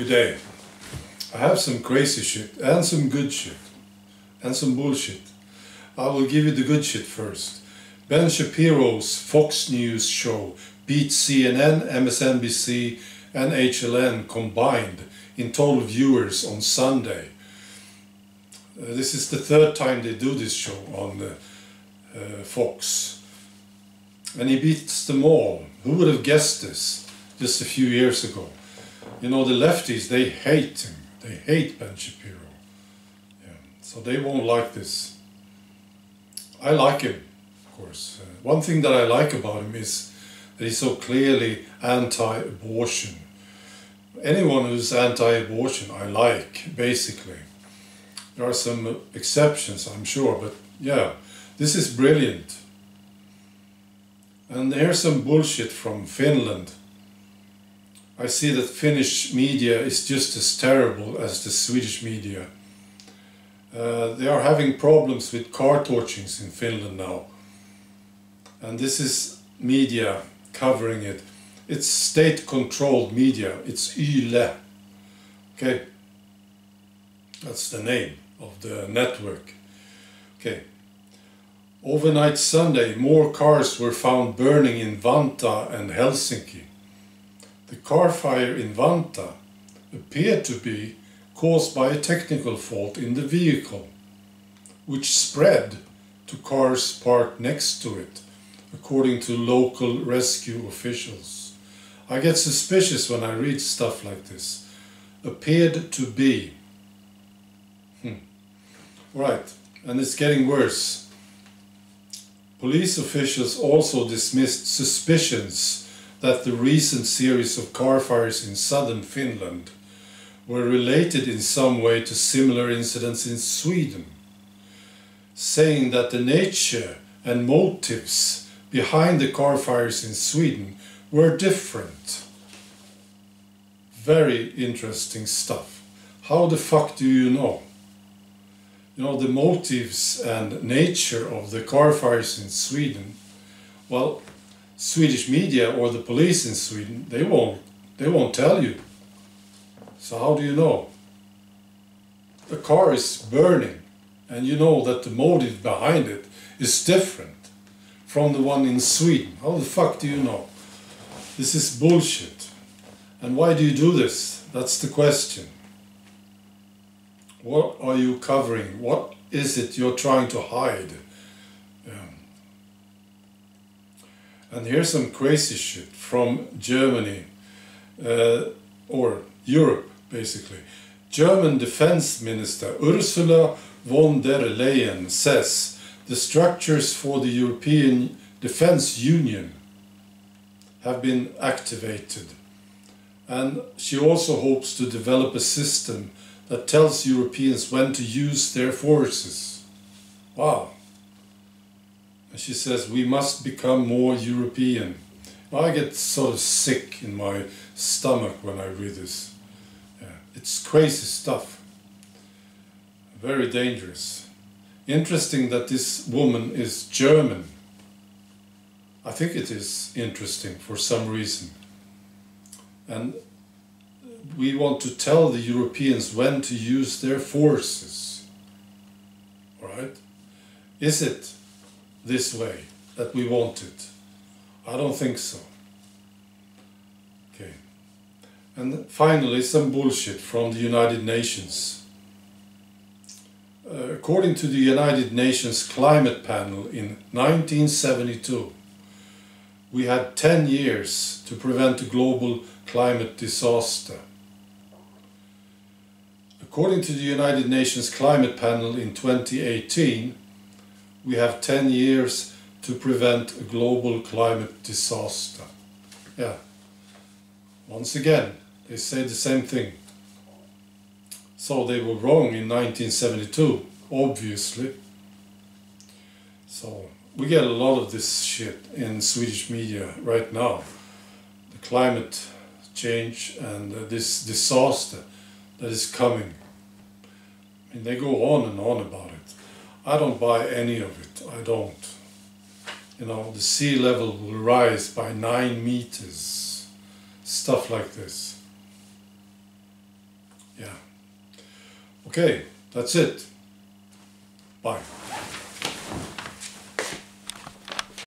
Good day. I have some crazy shit and some good shit and some bullshit. I will give you the good shit first. Ben Shapiro's Fox News show beat CNN, MSNBC and HLN combined in total viewers on Sunday. This is the third time they do this show on Fox. And he beats them all. Who would have guessed this just a few years ago? You know, the lefties, they hate him. They hate Ben Shapiro. Yeah. So they won't like this. I like him, of course. One thing that I like about him is that he's so clearly anti-abortion. Anyone who's anti-abortion I like, basically. There are some exceptions, I'm sure, but yeah, this is brilliant. And here's some bullshit from Finland. I see that Finnish media is just as terrible as the Swedish media. They are having problems with car torchings in Finland now. And this is media covering it. It's state-controlled media. It's YLE. Okay? That's the name of the network. Okay. Overnight Sunday, more cars were found burning in Vantaa and Helsinki. The car fire in Vantaa appeared to be caused by a technical fault in the vehicle, which spread to cars parked next to it, according to local rescue officials. I get suspicious when I read stuff like this. Appeared to be. Right, and it's getting worse. Police officials also dismissed suspicions that the recent series of car fires in southern Finland were related in some way to similar incidents in Sweden, saying that the nature and motives behind the car fires in Sweden were different. Very interesting stuff. How the fuck do you know? You know, the motives and nature of the car fires in Sweden, well, Swedish media or the police in Sweden, they won't tell you. So how do you know? The car is burning and you know that the motive behind it is different from the one in Sweden. How the fuck do you know? This is bullshit. And why do you do this? That's the question. What are you covering? What is it you're trying to hide? And here's some crazy shit from Germany, or Europe, basically. German Defense Minister Ursula von der Leyen says the structures for the European Defense Union have been activated. And she also hopes to develop a system that tells Europeans when to use their forces. Wow. And she says, we must become more European. I get sort of sick in my stomach when I read this. Yeah, it's crazy stuff. Very dangerous. Interesting that this woman is German. I think it is interesting for some reason. And we want to tell the Europeans when to use their forces. All right? Is it this way that we want it? I don't think so. Okay. And finally, some bullshit from the United Nations. According to the United Nations Climate Panel in 1972, we had 10 years to prevent a global climate disaster. According to the United Nations Climate Panel in 2018, we have 10 years to prevent a global climate disaster. Yeah. Once again, they say the same thing. So they were wrong in 1972, obviously. So we get a lot of this shit in Swedish media right now. The climate change and this disaster that is coming. I mean, they go on and on about it. I don't buy any of it. I don't. You know, the sea level will rise by 9 meters. Stuff like this. Yeah. Okay, that's it. Bye.